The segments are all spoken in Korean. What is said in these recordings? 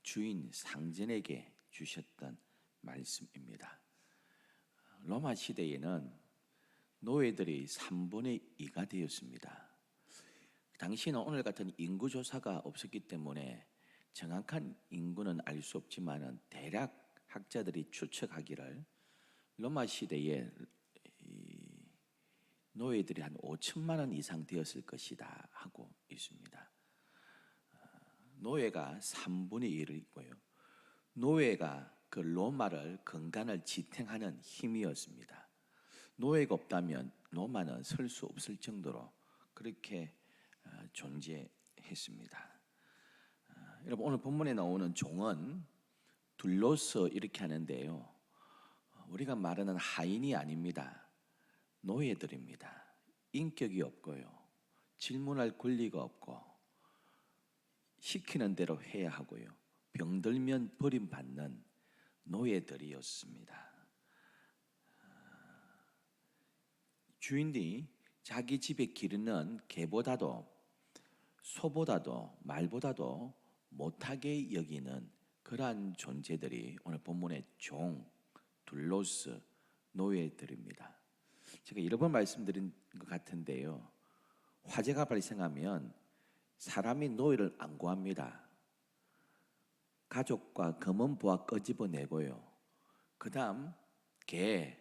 주인 상전에게 주셨던 말씀입니다. 로마 시대에는 노예들이 3분의 2가 되었습니다. 당시에는 오늘 같은 인구조사가 없었기 때문에 정확한 인구는 알 수 없지만 대략 학자들이 추측하기를 로마 시대에 노예들이 한 5천만 원 이상 되었을 것이다 하고 있습니다. 노예가 3분의 1을 있고요. 노예가 그 로마를 근간을 지탱하는 힘이었습니다. 노예가 없다면 로마는 설 수 없을 정도로 그렇게 존재했습니다. 여러분, 오늘 본문에 나오는 종은 둘로서 이렇게 하는데요, 우리가 말하는 하인이 아닙니다. 노예들입니다. 인격이 없고요, 질문할 권리가 없고 시키는 대로 해야 하고요, 병들면 버림받는 노예들이었습니다. 주인이 자기 집에 기르는 개보다도 소보다도 말보다도 못하게 여기는 그러한 존재들이 오늘 본문의 종, 둘로스, 노예들입니다. 제가 여러 번 말씀드린 것 같은데요, 화재가 발생하면 사람이 노예를 안 구합니다. 가족과 검은 부하 끄집어내고요, 그 다음 개,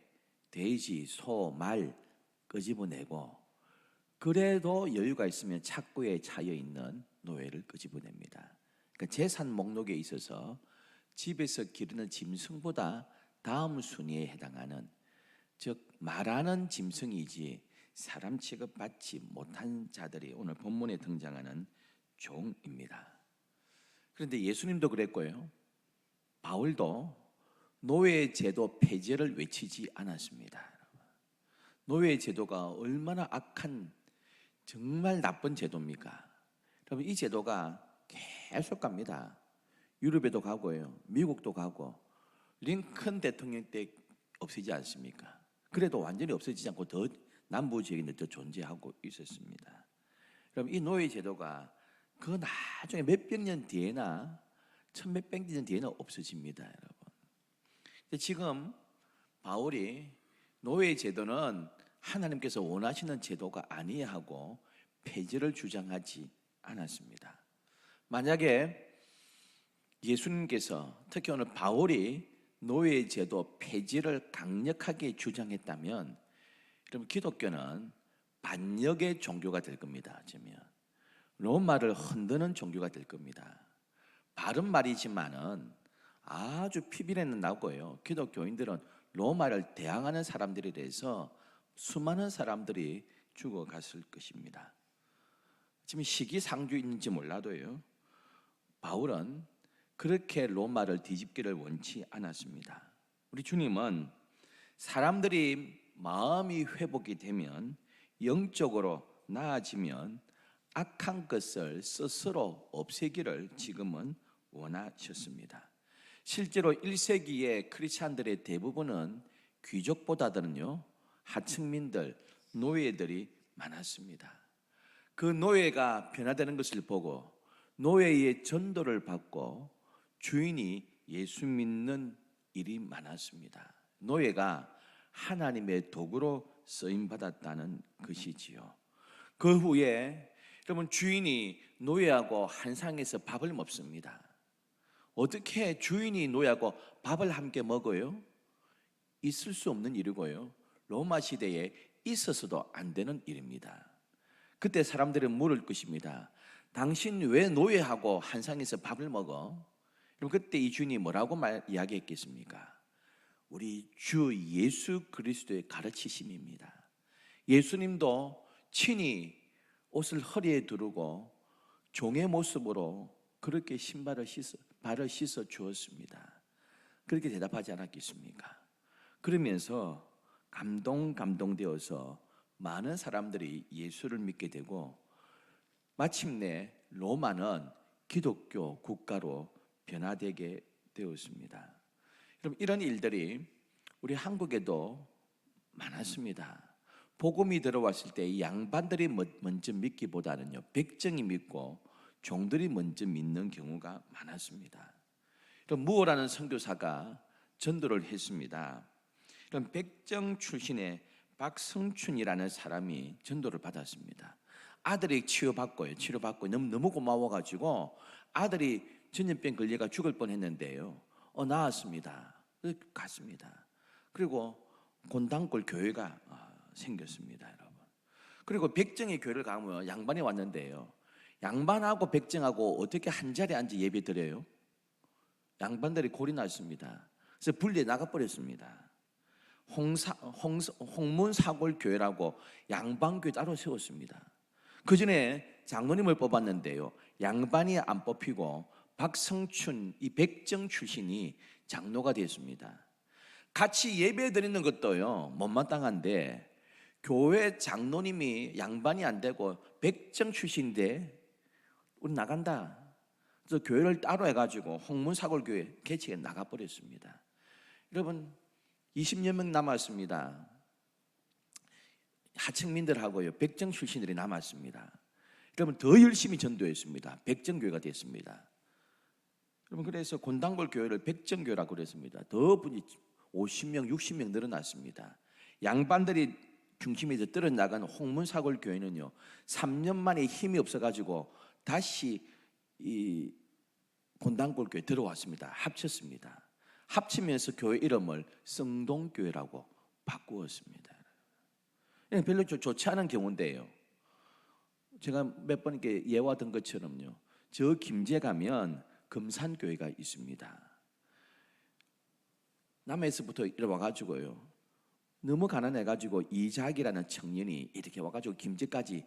돼지, 소, 말 끄집어내고, 그래도 여유가 있으면 착고에 차여 있는 노예를 끄집어냅니다. 그러니까 재산 목록에 있어서 집에서 기르는 짐승보다 다음 순위에 해당하는, 즉 말하는 짐승이지 사람 취급받지 못한 자들이 오늘 본문에 등장하는 종입니다. 그런데 예수님도 그랬고요, 바울도 노예 제도 폐지를 외치지 않았습니다. 노예 제도가 얼마나 악한, 정말 나쁜 제도입니까? 여러분, 이 제도가 계속 갑니다. 유럽에도 가고요, 미국도 가고, 링컨 대통령 때 없애지 않습니까? 그래도 완전히 없어지지 않고 더 남부 지역에 더 존재하고 있었습니다. 그럼 이 노예 제도가 그 나중에 몇백 년 뒤에나 천몇백 년 뒤에나 없어집니다, 여러분. 근데 지금 바울이 노예 제도는 하나님께서 원하시는 제도가 아니야 하고 폐지를 주장하지 않았습니다. 만약에 예수님께서, 특히 오늘 바울이 노예 제도 폐지를 강력하게 주장했다면, 그럼 기독교는 반역의 종교가 될 겁니다. 어쩌면 로마를 흔드는 종교가 될 겁니다. 바른 말이지만은 아주 피비린내 나고요, 기독교인들은 로마를 대항하는 사람들에 대해서 수많은 사람들이 죽어갔을 것입니다. 지금 시기상조인지 몰라도요, 바울은 그렇게 로마를 뒤집기를 원치 않았습니다. 우리 주님은 사람들이 마음이 회복이 되면, 영적으로 나아지면 악한 것을 스스로 없애기를 지금은 원하셨습니다. 실제로 1세기의 크리스찬들의 대부분은 귀족보다는요 하층민들, 노예들이 많았습니다. 그 노예가 변화되는 것을 보고 노예의 전도를 받고 주인이 예수 믿는 일이 많았습니다. 노예가 하나님의 도구로 쓰임받았다는 것이지요. 그 후에 여러분, 주인이 노예하고 한 상에서 밥을 먹습니다. 어떻게 주인이 노예하고 밥을 함께 먹어요? 있을 수 없는 일이고요, 로마 시대에 있어서도 안 되는 일입니다. 그때 사람들은 물을 것입니다. 당신 왜 노예하고 한 상에서 밥을 먹어? 그럼 그때 이 주인이 뭐라고 이야기했겠습니까? 우리 주 예수 그리스도의 가르치심입니다. 예수님도 친히 옷을 허리에 두르고 종의 모습으로 그렇게 발을 씻어 주었습니다. 그렇게 대답하지 않았겠습니까? 그러면서 감동되어서 많은 사람들이 예수를 믿게 되고, 마침내 로마는 기독교 국가로 변화되게 되었습니다. 여러분, 이런 일들이 우리 한국에도 많았습니다. 복음이 들어왔을 때 양반들이 먼저 믿기보다는요 백정이 믿고 종들이 먼저 믿는 경우가 많았습니다. 그럼 무어라는 선교사가 전도를 했습니다. 그럼 백정 출신의 박성춘이라는 사람이 전도를 받았습니다. 아들이 치료받고 너무 고마워가지고 아들이 전염병 걸려가 죽을 뻔했는데요. 나았습니다. 갔습니다. 그리고 곤단골 교회가 생겼습니다, 여러분. 그리고 백정의 교회를 가면 양반이 왔는데요. 양반하고 백정하고 어떻게 한 자리에 앉아 예배 드려요? 양반들이 골이 났습니다. 그래서 분리해 나가버렸습니다. 홍문사골교회라고 양반교회 따로 세웠습니다. 그 전에 장로님을 뽑았는데요. 양반이 안 뽑히고 박성춘, 이 백정 출신이 장로가 됐습니다. 같이 예배 드리는 것도요, 못마땅한데 교회 장로님이 양반이 안 되고 백정 출신인데 우리 나간다. 그래서 교회를 따로 해가지고 홍문사골교회 개척에 나가버렸습니다. 여러분 20여 명 남았습니다. 하층민들하고요 백정 출신들이 남았습니다. 여러분 더 열심히 전도했습니다. 백정교회가 됐습니다. 여러분 그래서 곤단골 교회를 백정교회라고 그랬습니다. 더 분이 50명, 60명 늘어났습니다. 양반들이 중심에서 떨어나간 홍문사골 교회는요 3년 만에 힘이 없어가지고 다시 이 곤단골 교회 들어왔습니다. 합쳤습니다. 합치면서 교회 이름을 성동교회라고 바꾸었습니다. 별로 좋지 않은 경우인데요. 제가 몇 번 이렇게 예와 든 것처럼요. 저 김제 가면 금산교회가 있습니다. 남해에서부터 이렇게 와가지고요. 너무 가난해가지고 이작이라는 청년이 이렇게 와가지고 김제까지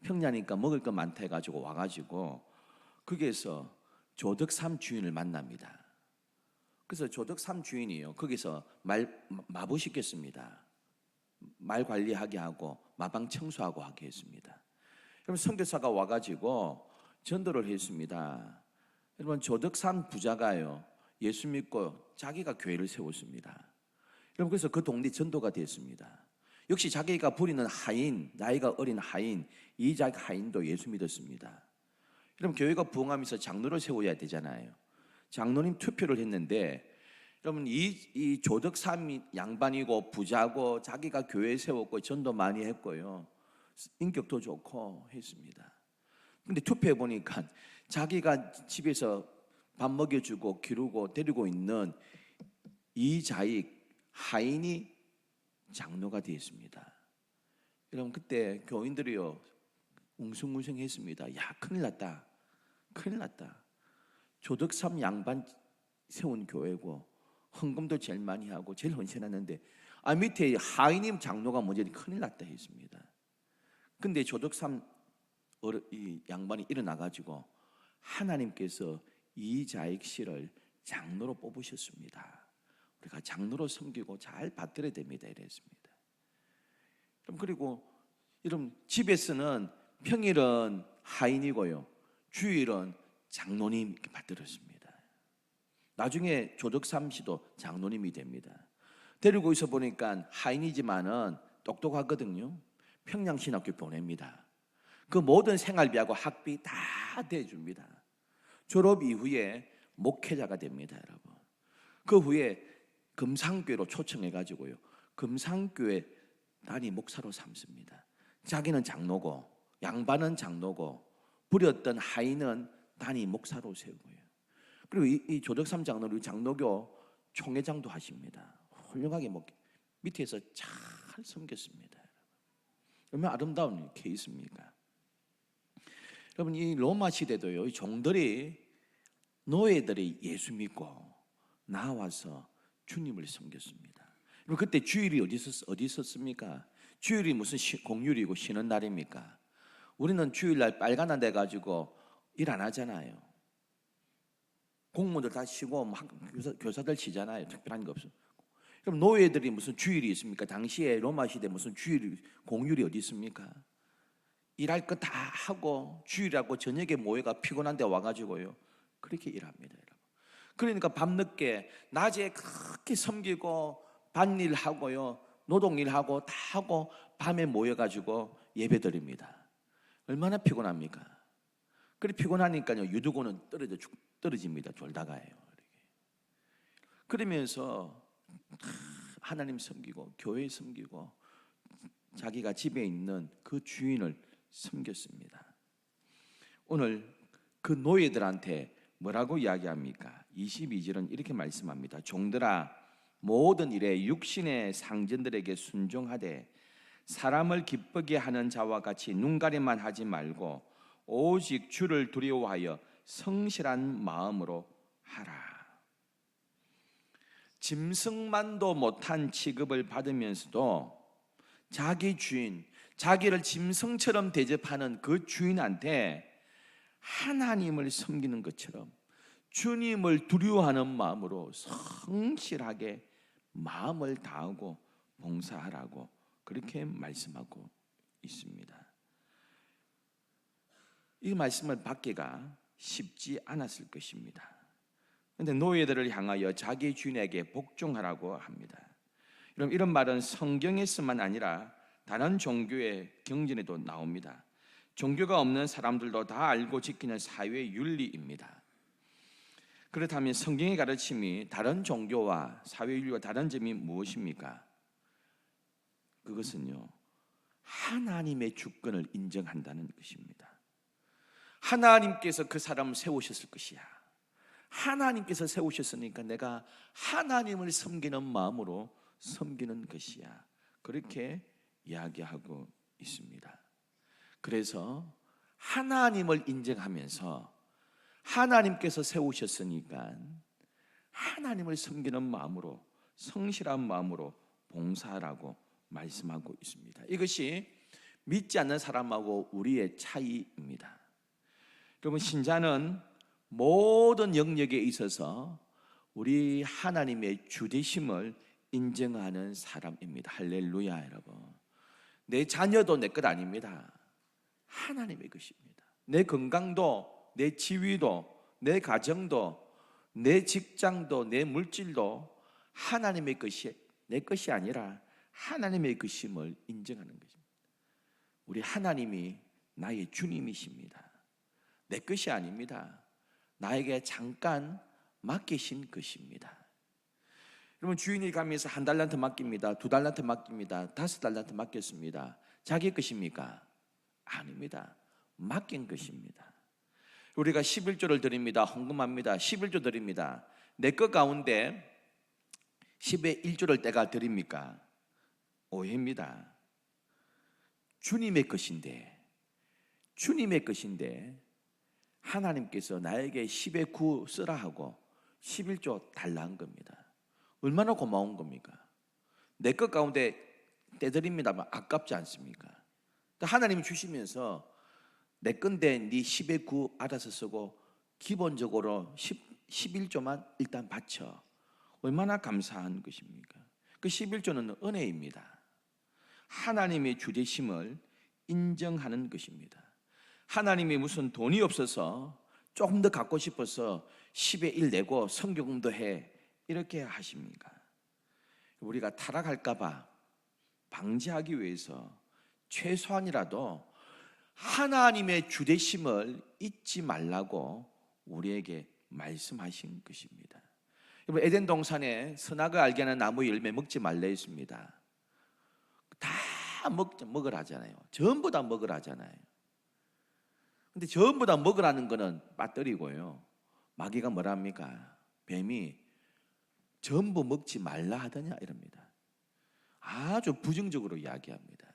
평야니까 먹을 거 많다 해가지고 와가지고 거기에서 조덕삼 주인을 만납니다. 그래서 조덕삼 주인이요 거기서 마부 시켰습니다. 말 관리하게 하고 마방 청소하고 하게 했습니다. 그럼 선교사가 와가지고 전도를 했습니다. 여러분 조덕삼 부자가요 예수 믿고 자기가 교회를 세웠습니다. 여러분 그래서 그 동네 전도가 됐습니다. 역시 자기가 부리는 하인, 나이가 어린 하인 이작 하인도 예수 믿었습니다. 여러분 교회가 부흥하면서 장로를 세워야 되잖아요. 장로님 투표를 했는데 여러분 이 조덕삼 양반이고 부자고 자기가 교회 세웠고 전도 많이 했고요. 인격도 좋고 했습니다. 근데 투표해 보니까 자기가 집에서 밥 먹여주고 기르고 데리고 있는 이자익 하인이 장로가 되었습니다. 여러분 그때 교인들이요 웅성웅성했습니다. 야 큰일 났다. 큰일 났다. 조덕삼 양반 세운 교회고 헌금도 제일 많이 하고 제일 헌신하는데 밑에 하인님 장로가 먼저 큰일 났다 했습니다. 근데 조덕삼 이 양반이 일어나가지고 하나님께서 이자익 씨를 장로로 뽑으셨습니다. 우리가 장로로 섬기고 잘 받들어야 됩니다. 이랬습니다. 그리고 여러분 집에서는 평일은 하인이고요 주일은 장로님 이렇게 받들었습니다. 나중에 조덕삼 씨도 장로님이 됩니다. 데리고 있어 보니까 하인이지만은 똑똑하거든요. 평양신학교 보냅니다. 그 모든 생활비하고 학비 다 대줍니다. 졸업 이후에 목회자가 됩니다, 여러분. 그 후에 금상교회로 초청해가지고요. 금상교회 단임 목사로 삼습니다. 자기는 장로고 양반은 장로고 부렸던 하인은 단임 목사로 세우고요. 그리고 이 조덕삼 장로를 장로교 총회장도 하십니다. 훌륭하게 밑에서 잘 섬겼습니다. 얼마나 아름다운 케이스입니까? 여러분 이 로마 시대도요 이 종들이 노예들이 예수 믿고 나와서 주님을 섬겼습니다. 여러분 그때 주일이 어디 있었습니까? 주일이 무슨 공휴일이고 쉬는 날입니까? 우리는 주일날 빨간날 돼 가지고 일 안 하잖아요. 공무원들 다 쉬고 교사들 쉬잖아요. 특별한 거 없어. 그럼 노예들이 무슨 주일이 있습니까? 당시에 로마 시대 무슨 공휴일이 어디 있습니까? 일할 거 다 하고 주일하고 저녁에 모여가 피곤한데 와가지고요 그렇게 일합니다, 여러분. 그러니까 밤늦게 낮에 그렇게 섬기고 밭일 하고요 노동일 하고 다 하고 밤에 모여가지고 예배드립니다. 얼마나 피곤합니까? 그래 피곤하니까요 유두고는 떨어집니다. 졸다가요. 그러면서 하나님 섬기고 교회 섬기고 자기가 집에 있는 그 주인을 섬겼습니다. 오늘 그 노예들한테 뭐라고 이야기합니까? 22절은 이렇게 말씀합니다. 종들아, 모든 일에 육신의 상전들에게 순종하되 사람을 기쁘게 하는 자와 같이 눈가림만 하지 말고 오직 주를 두려워하여 성실한 마음으로 하라. 짐승만도 못한 취급을 받으면서도 자기 주인, 자기를 짐승처럼 대접하는 그 주인한테 하나님을 섬기는 것처럼 주님을 두려워하는 마음으로 성실하게 마음을 다하고 봉사하라고 그렇게 말씀하고 있습니다. 이 말씀을 받기가 쉽지 않았을 것입니다. 그런데 노예들을 향하여 자기 주인에게 복종하라고 합니다. 여러분, 이런 말은 성경에서만 아니라 다른 종교의 경전에도 나옵니다. 종교가 없는 사람들도 다 알고 지키는 사회 윤리입니다. 그렇다면 성경의 가르침이 다른 종교와 사회 윤리와 다른 점이 무엇입니까? 그것은요, 하나님의 주권을 인정한다는 것입니다. 하나님께서 그 사람을 세우셨을 것이야. 하나님께서 세우셨으니까 내가 하나님을 섬기는 마음으로 섬기는 것이야. 그렇게 이야기하고 있습니다. 그래서 하나님을 인정하면서 하나님께서 세우셨으니까 하나님을 섬기는 마음으로, 성실한 마음으로 봉사하라고 말씀하고 있습니다. 이것이 믿지 않는 사람하고 우리의 차이입니다. 여러분, 신자는 모든 영역에 있어서 우리 하나님의 주되심을 인정하는 사람입니다. 할렐루야. 여러분, 내 자녀도 내 것 아닙니다. 하나님의 것입니다. 내 건강도, 내 지위도, 내 가정도, 내 직장도, 내 물질도 하나님의 것이 내 것이 아니라 하나님의 것임을 인정하는 것입니다. 우리 하나님이 나의 주님이십니다. 내 것이 아닙니다. 나에게 잠깐 맡기신 것입니다. 여러분, 주인이 가면서 1달란트 맡깁니다. 2달란트 맡깁니다. 5달란트 맡겼습니다. 자기 것입니까? 아닙니다. 맡긴 것입니다. 우리가 11조를 드립니다. 헌금합니다. 11조 드립니다. 내 것 가운데 10의 1조를 내가 드립니까? 오해입니다. 주님의 것인데 하나님께서 나에게 10의 9 쓰라 하고 11조 달라는 겁니다. 얼마나 고마운 겁니까? 내 것 가운데 떼드립니다만 아깝지 않습니까? 하나님이 주시면서 내 건데 네 10의 9 알아서 쓰고 기본적으로 11조만 일단 바쳐. 얼마나 감사한 것입니까? 그 11조는 은혜입니다. 하나님의 주되심을 인정하는 것입니다. 하나님이 무슨 돈이 없어서 조금 더 갖고 싶어서 10의 1 내고 성경도 해 이렇게 하십니까? 우리가 타락할까 봐 방지하기 위해서 최소한이라도 하나님의 주되심을 잊지 말라고 우리에게 말씀하신 것입니다. 여러분, 에덴 동산에 선악을 알게 하는 나무 열매 먹지 말라 했습니다. 다 먹으라 하잖아요. 전부 다 먹으라 하잖아요. 근데 전부 다 먹으라는 거는 빠뜨리고요, 마귀가 뭐라 합니까? 뱀이 전부 먹지 말라 하더냐 이럽니다. 아주 부정적으로 이야기합니다.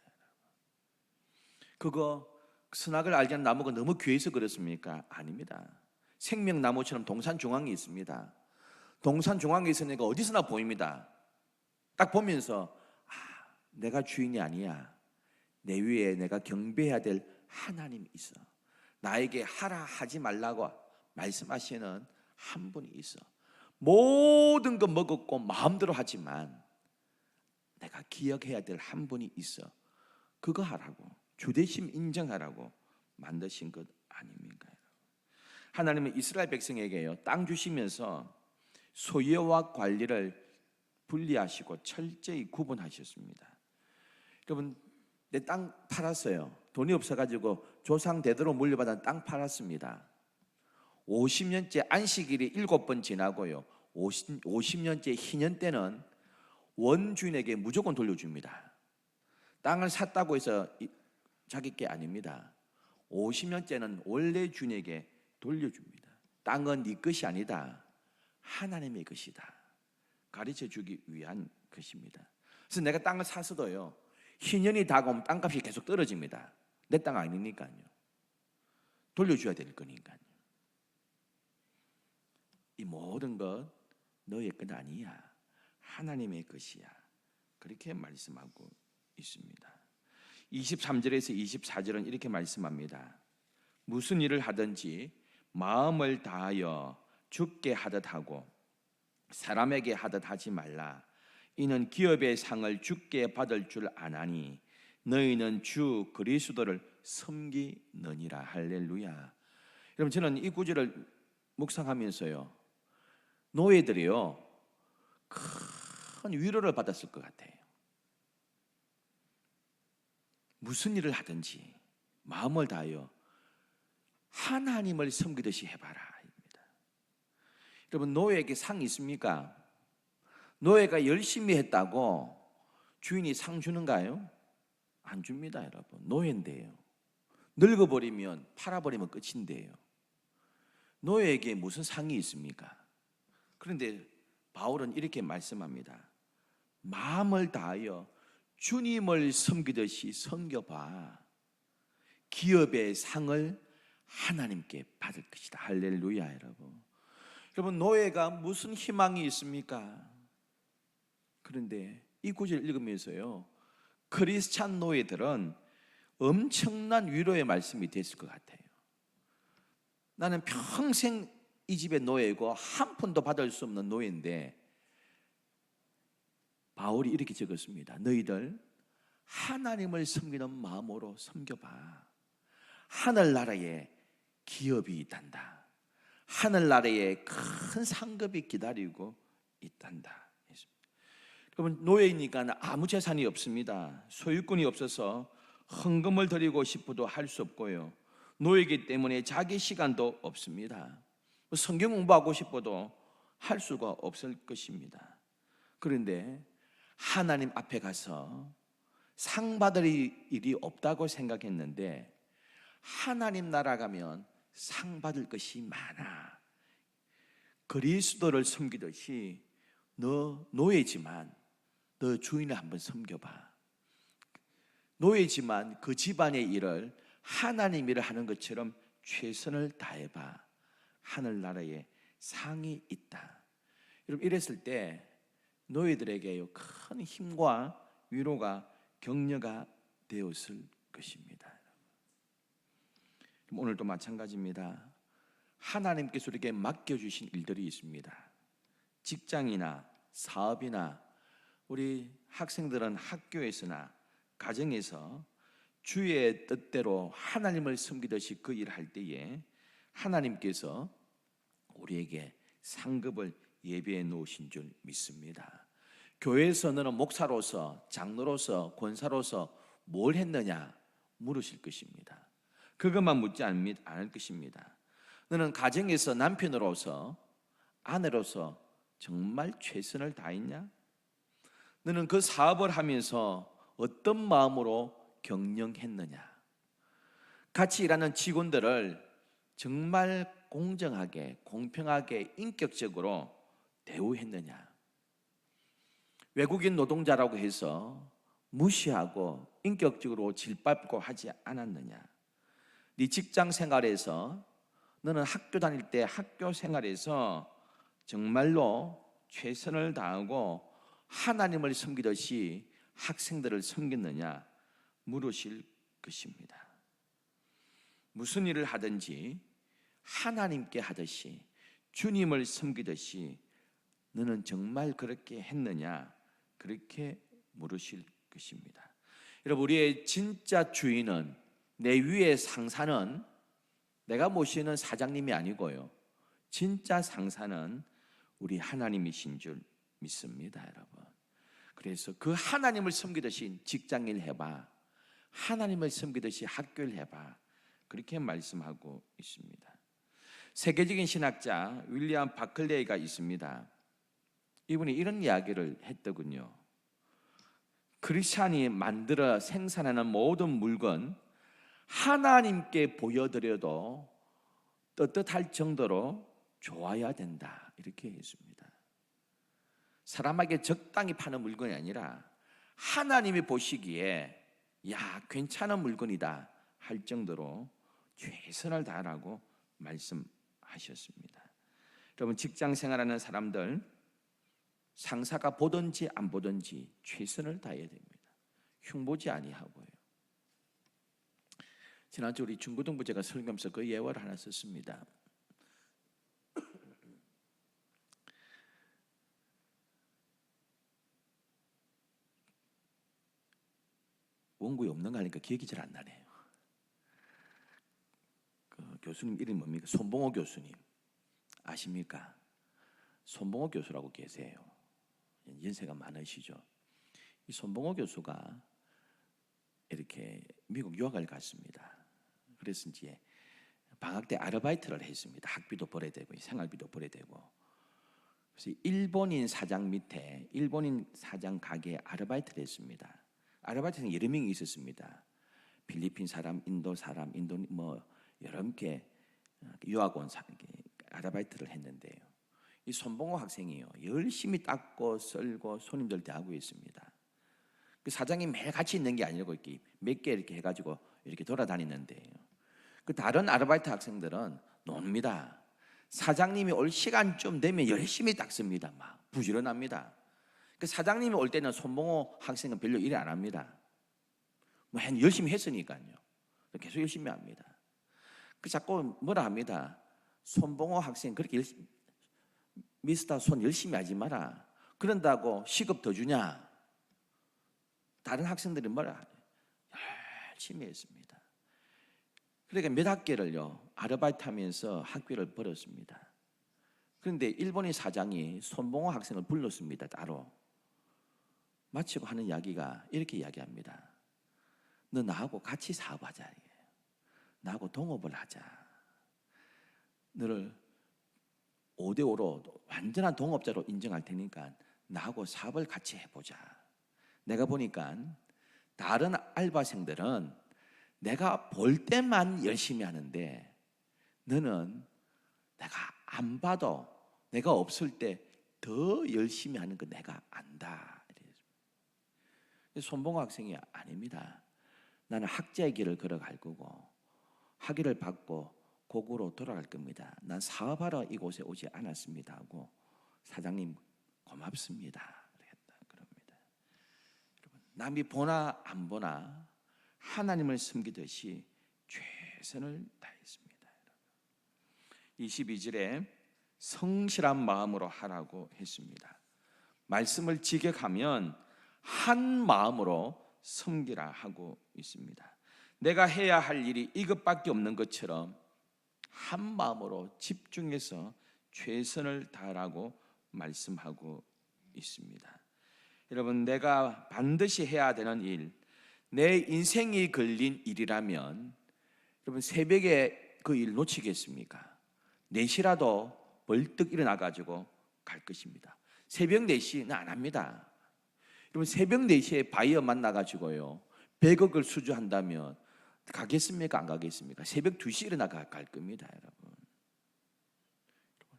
그거 선악을 알게 하는 나무가 너무 귀해서 그렇습니까? 아닙니다. 생명나무처럼 동산 중앙에 있습니다. 동산 중앙에 있으니까 어디서나 보입니다. 딱 보면서 내가 주인이 아니야. 내 위에 내가 경배해야 될 하나님이 있어. 나에게 하라 하지 말라고 말씀하시는 한 분이 있어. 모든 거 먹었고 마음대로 하지만 내가 기억해야 될 한 분이 있어. 그거 하라고, 주되심 인정하라고 만드신 것 아닙니까? 하나님은 이스라엘 백성에게요, 땅 주시면서 소유와 관리를 분리하시고 철저히 구분하셨습니다. 여러분, 내 땅 팔았어요. 돈이 없어가지고 조상 대대로 물려받은 땅 팔았습니다. 50년째 안식일이 7번 지나고요, 50년째 희년 때는 원주인에게 무조건 돌려줍니다. 땅을 샀다고 해서 자기 게 아닙니다. 50년째는 원래 주인에게 돌려줍니다. 땅은 네 것이 아니다. 하나님의 것이다. 가르쳐 주기 위한 것입니다. 그래서 내가 땅을 샀어도요, 희년이 다가오면 땅값이 계속 떨어집니다. 내 땅 아니니까요. 돌려줘야 될 거니까요. 이 모든 것 너의 것 아니야. 하나님의 것이야. 그렇게 말씀하고 있습니다. 23절에서 24절은 이렇게 말씀합니다. 무슨 일을 하든지 마음을 다하여 주께 하듯 하고 사람에게 하듯 하지 말라. 이는 기업의 상을 주께 받을 줄 아나니 너희는 주 그리스도를 섬기느니라. 할렐루야. 여러분, 저는 이 구절을 묵상하면서요, 노예들이요 큰 위로를 받았을 것 같아요. 무슨 일을 하든지 마음을 다하여 하나님을 섬기듯이 해봐라 입니다. 여러분, 노예에게 상이 있습니까? 노예가 열심히 했다고 주인이 상 주는가요? 안 줍니다. 여러분, 노예인데요. 늙어버리면 팔아버리면 끝인데요. 노예에게 무슨 상이 있습니까? 그런데 바울은 이렇게 말씀합니다. 마음을 다하여 주님을 섬기듯이 섬겨봐. 기업의 상을 하나님께 받을 것이다. 할렐루야. 여러분, 노예가 무슨 희망이 있습니까? 그런데 이 구절 읽으면서요, 크리스찬 노예들은 엄청난 위로의 말씀이 됐을 것 같아요. 나는 평생 이 집의 노예고 한 푼도 받을 수 없는 노예인데 바울이 이렇게 적었습니다. 너희들 하나님을 섬기는 마음으로 섬겨봐. 하늘나라에 기업이 있단다. 하늘나라에 큰 상급이 기다리고 있단다. 여러분, 노예이니까 아무 재산이 없습니다. 소유권이 없어서 헌금을 드리고 싶어도 할 수 없고요, 노예이기 때문에 자기 시간도 없습니다. 성경 공부하고 싶어도 할 수가 없을 것입니다. 그런데 하나님 앞에 가서 상 받을 일이 없다고 생각했는데 하나님 나라 가면 상 받을 것이 많아. 그리스도를 섬기듯이 너 노예지만 너 주인을 한번 섬겨봐. 노예지만 그 집안의 일을 하나님 일을 하는 것처럼 최선을 다해봐. 하늘나라에 상이 있다. 여러분, 이랬을 때 노예들에게 큰 힘과 위로가 격려가 되었을 것입니다. 오늘도 마찬가지입니다. 하나님께서 우리에게 맡겨주신 일들이 있습니다. 직장이나 사업이나 우리 학생들은 학교에서나 가정에서 주의 뜻대로 하나님을 섬기듯이 그 일을 할 때에 하나님께서 우리에게 상급을 예비해 놓으신 줄 믿습니다. 교회에서 너는 목사로서, 장로로서, 권사로서 뭘 했느냐 물으실 것입니다. 그것만 묻지 않을 것입니다. 너는 가정에서 남편으로서, 아내로서 정말 최선을 다했냐? 너는 그 사업을 하면서 어떤 마음으로 경영했느냐? 같이 일하는 직원들을 정말 공정하게, 공평하게, 인격적으로 대우했느냐? 외국인 노동자라고 해서 무시하고 인격적으로 질밟고 하지 않았느냐? 네 직장 생활에서, 너는 학교 다닐 때 학교 생활에서 정말로 최선을 다하고 하나님을 섬기듯이 학생들을 섬겼느냐 물으실 것입니다. 무슨 일을 하든지 하나님께 하듯이, 주님을 섬기듯이 너는 정말 그렇게 했느냐, 그렇게 물으실 것입니다. 여러분, 우리의 진짜 주인은, 내 위의 상사는 내가 모시는 사장님이 아니고요, 진짜 상사는 우리 하나님이신 줄 믿습니다. 여러분, 그래서 그 하나님을 섬기듯이 직장일 해봐, 하나님을 섬기듯이 학교를 해봐, 그렇게 말씀하고 있습니다. 세계적인 신학자 윌리엄 바클레이가 있습니다. 이분이 이런 이야기를 했더군요. 크리스찬이 만들어 생산하는 모든 물건 하나님께 보여드려도 떳떳할 정도로 좋아야 된다, 이렇게 했습니다. 사람에게 적당히 파는 물건이 아니라 하나님이 보시기에 야, 괜찮은 물건이다 할 정도로 최선을 다하라고 말씀하셨습니다. 여러분, 직장 생활하는 사람들, 상사가 보든지 안 보든지 최선을 다해야 됩니다. 흉보지 아니하고요. 지난주 우리 중고등부 제가 설교하면서 그 예화를 하나 썼습니다. 원고에 없는 거 하니까 기억이 잘 안 나네요. 그 교수님 이름이 뭡니까? 손봉호 교수님 아십니까? 손봉호 교수라고 계세요. 연세가 많으시죠. 이 손봉호 교수가 이렇게 미국 유학을 갔습니다. 그래서 이제 방학 때 아르바이트를 했습니다. 학비도 벌어야 되고 생활비도 벌어야 되고. 그래서 일본인 사장 밑에 일본인 사장 가게에 아르바이트를 했습니다. 아르바이트는 여러 명이 있었습니다. 필리핀 사람, 인도 사람, 뭐 여러 개 유학원 아르바이트를 했는데요. 이 손봉호 학생이요, 열심히 닦고 썰고 손님들 대하고 있습니다. 그 사장이 매일 같이 있는 게 아니고 이렇게 몇 개 이렇게 해가지고 이렇게 돌아다니는데요. 그 다른 아르바이트 학생들은 놉니다. 사장님이 올 시간쯤 되면 열심히 닦습니다. 막 부지런합니다. 그 사장님이 올 때는 손봉호 학생은 별로 일 안 합니다. 뭐 열심히 했으니까요. 계속 열심히 합니다. 그 자꾸 뭐라 합니다. 손봉호 학생 그렇게 미스터 손 열심히 하지 마라. 그런다고 시급 더 주냐? 다른 학생들이 뭐라 하냐? 열심히 했습니다. 그러니까 몇 학기를요 아르바이트 하면서 학비를 벌었습니다. 그런데 일본인 사장이 손봉호 학생을 불렀습니다. 따로 마치고 하는 이야기가 이렇게 이야기합니다. 너 나하고 같이 사업하자. 나하고 동업을 하자. 너를 5대5로 완전한 동업자로 인정할 테니까 나하고 사업을 같이 해보자. 내가 보니까 다른 알바생들은 내가 볼 때만 열심히 하는데 너는 내가 안 봐도 내가 없을 때 더 열심히 하는 거 내가 안다. 손봉호 학생이 아닙니다. 나는 학자의 길을 걸어갈 거고 학위를 받고 고국으로 돌아갈 겁니다. 난 사업하러 이곳에 오지 않았습니다 하고 사장님 고맙습니다 그럽니다. 남이 보나 안 보나 하나님을 섬기듯이 최선을 다했습니다. 22절에 성실한 마음으로 하라고 했습니다. 말씀을 지켜가면 한 마음으로 섬기라 하고 있습니다. 내가 해야 할 일이 이것밖에 없는 것처럼 한 마음으로 집중해서 최선을 다하라고 말씀하고 있습니다. 여러분, 내가 반드시 해야 되는 일, 내 인생이 걸린 일이라면 여러분 새벽에 그 일 놓치겠습니까? 4시라도 벌떡 일어나가지고 갈 것입니다. 새벽 4시는 안 합니다. 여러분 새벽 4시에 바이어 만나가지고요 100억을 수주한다면 가겠습니까? 안 가겠습니까? 새벽 2시 일어나 갈 겁니다. 여러분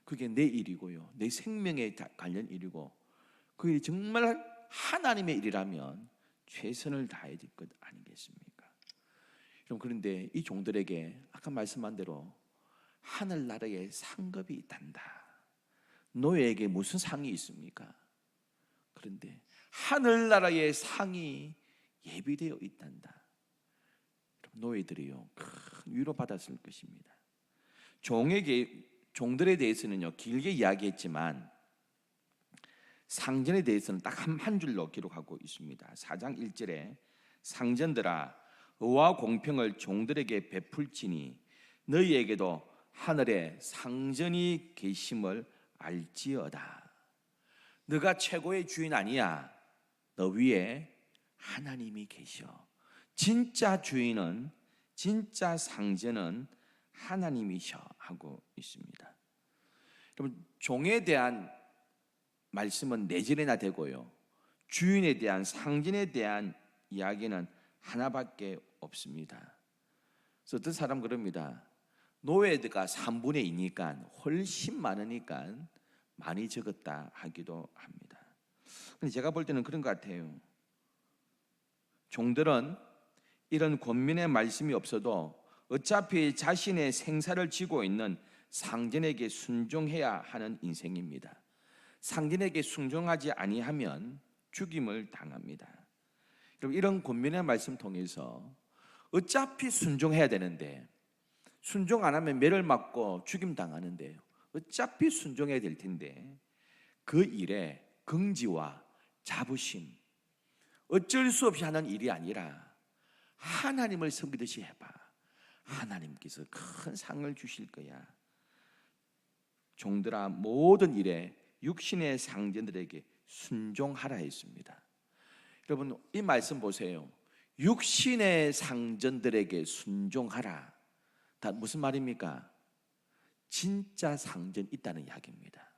그게 내 일이고요 내 생명에 관련 일이고 그 일이 정말 하나님의 일이라면 최선을 다해야 될 것 아니겠습니까? 여러분 그런데 이 종들에게 아까 말씀한 대로 하늘나라에 상급이 있단다. 노예에게 무슨 상이 있습니까? 그런데 하늘나라의 상이 예비되어 있단다. 노예들이요 큰 위로받았을 것입니다. 종들에 대해서는요 길게 이야기했지만 상전에 대해서는 딱 한 줄로 기록하고 있습니다. 4장 1절에 상전들아 의와 공평을 종들에게 베풀지니 너희에게도 하늘에 상전이 계심을 알지어다. 너가 최고의 주인 아니야. 너 위에 하나님이 계셔. 진짜 주인은 진짜 상전은 하나님이셔 하고 있습니다. 여러분 종에 대한 말씀은 네 절이나 되고요. 주인에 대한 상징에 대한 이야기는 하나밖에 없습니다. 그래서 어떤 사람 그럽니다. 노예가 3분의 2니까 훨씬 많으니까 많이 적었다 하기도 합니다. 근데 제가 볼 때는 그런 것 같아요. 종들은 이런 권면의 말씀이 없어도 어차피 자신의 생사를 쥐고 있는 상전에게 순종해야 하는 인생입니다. 상전에게 순종하지 아니하면 죽임을 당합니다. 여러분, 이런 권면의 말씀 통해서 어차피 순종해야 되는데 순종 안 하면 매를 맞고 죽임 당하는데요. 어차피 순종해야 될 텐데 그 일에 긍지와 자부심, 어쩔 수 없이 하는 일이 아니라 하나님을 섬기듯이 해봐. 하나님께서 큰 상을 주실 거야. 종들아 모든 일에 육신의 상전들에게 순종하라 했습니다. 여러분, 이 말씀 보세요. 육신의 상전들에게 순종하라. 다 무슨 말입니까? 진짜 상전 있다는 이야기입니다.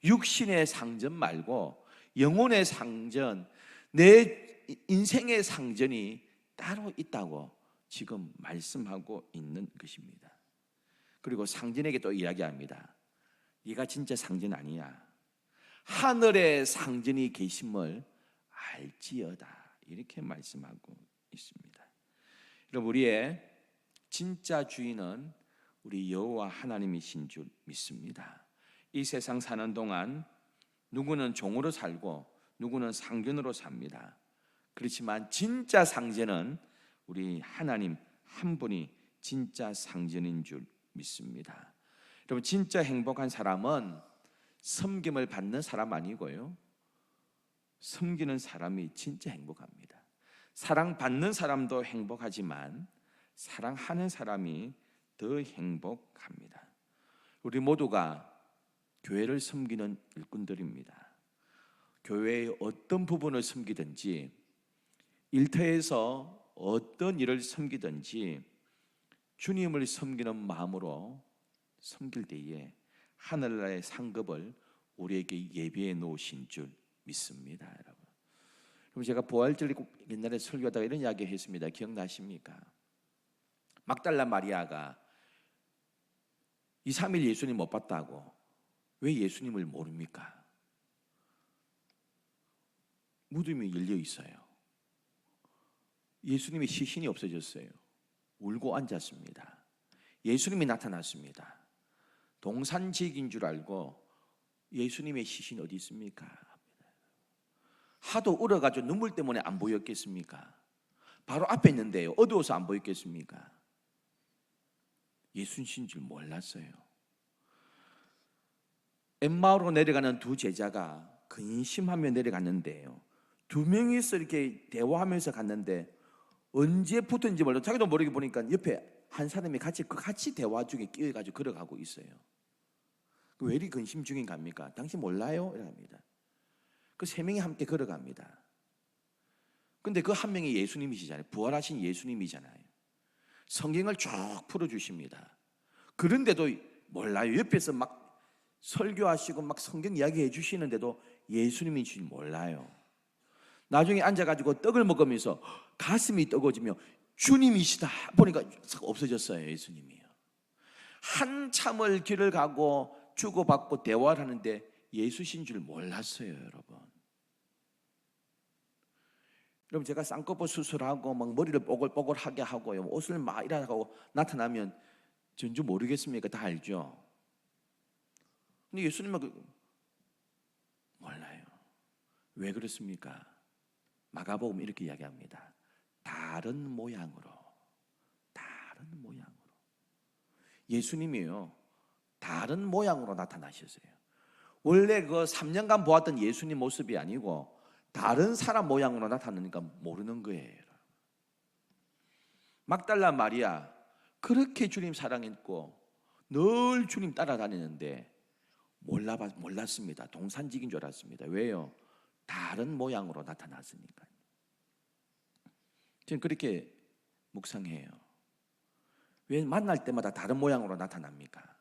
육신의 상전 말고 영혼의 상전, 내 인생의 상전이 따로 있다고 지금 말씀하고 있는 것입니다. 그리고 상전에게 또 이야기합니다. 네가 진짜 상전 아니야. 하늘에 상전이 계심을 알지어다. 이렇게 말씀하고 있습니다. 여러분, 우리의 진짜 주인은 우리 여호와 하나님이신 줄 믿습니다. 이 세상 사는 동안 누구는 종으로 살고 누구는 상전으로 삽니다. 그렇지만 진짜 상전은 우리 하나님 한 분이 진짜 상전인 줄 믿습니다. 여러분, 진짜 행복한 사람은 섬김을 받는 사람 아니고요, 섬기는 사람이 진짜 행복합니다. 사랑받는 사람도 행복하지만 사랑하는 사람이 더 행복합니다. 우리 모두가 교회를 섬기는 일꾼들입니다. 교회의 어떤 부분을 섬기든지, 일터에서 어떤 일을 섬기든지 주님을 섬기는 마음으로 섬길 때에 하늘나라의 상급을 우리에게 예비해 놓으신 줄 믿습니다. 여러분, 제가 부활절 옛날에 설교하다가 이런 이야기 했습니다. 기억나십니까? 막달라 마리아가 2, 3일 예수님 못 봤다고 왜 예수님을 모릅니까? 무덤이 열려 있어요. 예수님의 시신이 없어졌어요. 울고 앉았습니다. 예수님이 나타났습니다. 동산지기인 줄 알고 예수님의 시신 어디 있습니까? 하도 울어가지고 눈물 때문에 안 보였겠습니까? 바로 앞에 있는데요, 어두워서 안 보였겠습니까? 예수님인 줄 몰랐어요. 엠마오로 내려가는 두 제자가 근심하며 내려갔는데요, 두 명이서 이렇게 대화하면서 갔는데 언제 붙었는지 몰라도 자기도 모르게 보니까 옆에 한 사람이 같이 대화 중에 끼어가지고 걸어가고 있어요. 왜 이리 근심 중인 겁니까? 당신 몰라요? 이랍니다. 그 세 명이 함께 걸어갑니다. 근데 그 한 명이 예수님이시잖아요. 부활하신 예수님이잖아요. 성경을 쭉 풀어주십니다. 그런데도 몰라요. 옆에서 막 설교하시고 막 성경 이야기해 주시는데도 예수님인 줄 몰라요. 나중에 앉아가지고 떡을 먹으면서 가슴이 뜨거워지며 주님이시다 보니까 없어졌어요. 예수님이요. 한참을 길을 가고 주고받고 대화를 하는데 예수신 줄 몰랐어요. 여러분, 제가 쌍꺼풀 수술하고 막 머리를 뽀글뽀글하게 하고요, 옷을 막 이러고 나타나면 전주 모르겠습니까? 다 알죠. 근데 예수님은 몰라요. 왜 그렇습니까? 마가복음 이렇게 이야기합니다. 다른 모양으로. 예수님이요, 다른 모양으로 나타나셨어요. 원래 그 3년간 보았던 예수님 모습이 아니고 다른 사람 모양으로 나타나니까 모르는 거예요. 막달라 마리아, 그렇게 주님 사랑했고 늘 주님 따라다니는데 몰랐습니다. 동산직인 줄 알았습니다. 왜요? 다른 모양으로 나타났으니까. 저는 그렇게 묵상해요. 왜 만날 때마다 다른 모양으로 나타납니까?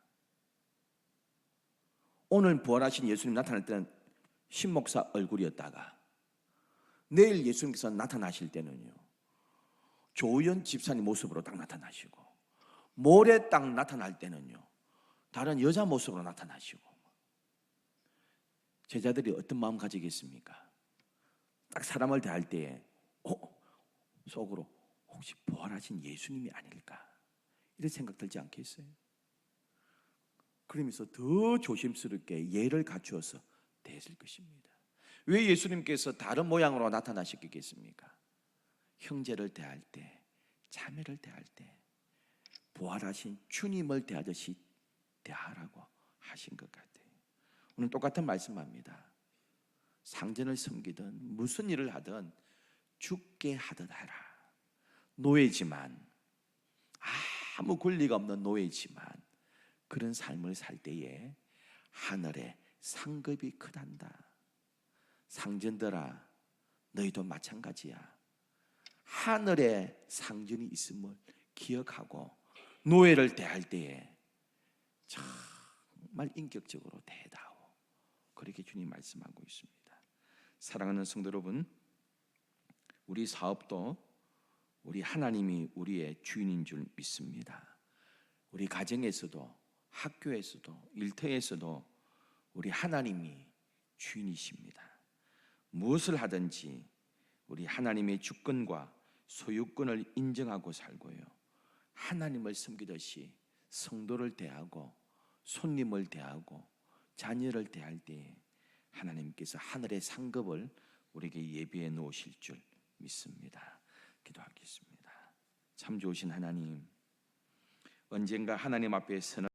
오늘 부활하신 예수님 나타날 때는 신목사 얼굴이었다가 내일 예수님께서 나타나실 때는요, 조연 집사님 모습으로 딱 나타나시고, 모레 딱 나타날 때는요 다른 여자 모습으로 나타나시고, 제자들이 어떤 마음 가지겠습니까? 딱 사람을 대할 때에 속으로 혹시 부활하신 예수님이 아닐까, 이런 생각 들지 않겠어요? 그러면서 더 조심스럽게 예를 갖추어서 대했을 것입니다. 왜 예수님께서 다른 모양으로 나타나셨겠습니까? 형제를 대할 때, 자매를 대할 때 부활하신 주님을 대하듯이 대하라고 하신 것 같아요. 오늘 똑같은 말씀합니다. 상전을 섬기든 무슨 일을 하든 죽게 하듯 하라. 노예지만, 아무 권리가 없는 노예지만 그런 삶을 살 때에 하늘에 상급이 크단다. 상전들아, 너희도 마찬가지야. 하늘에 상전이 있음을 기억하고 노예를 대할 때에 정말 인격적으로 대다오. 그렇게 주님 말씀하고 있습니다. 사랑하는 성도 여러분, 우리 사업도 우리 하나님이 우리의 주인인 줄 믿습니다. 우리 가정에서도, 학교에서도, 일터에서도 우리 하나님이 주인이십니다. 무엇을 하든지 우리 하나님의 주권과 소유권을 인정하고 살고요, 하나님을 섬기듯이 성도를 대하고 손님을 대하고 자녀를 대할 때 하나님께서 하늘의 상급을 우리에게 예비해 놓으실 줄 믿습니다. 기도하겠습니다. 참 좋으신 하나님, 언젠가 하나님 앞에 서는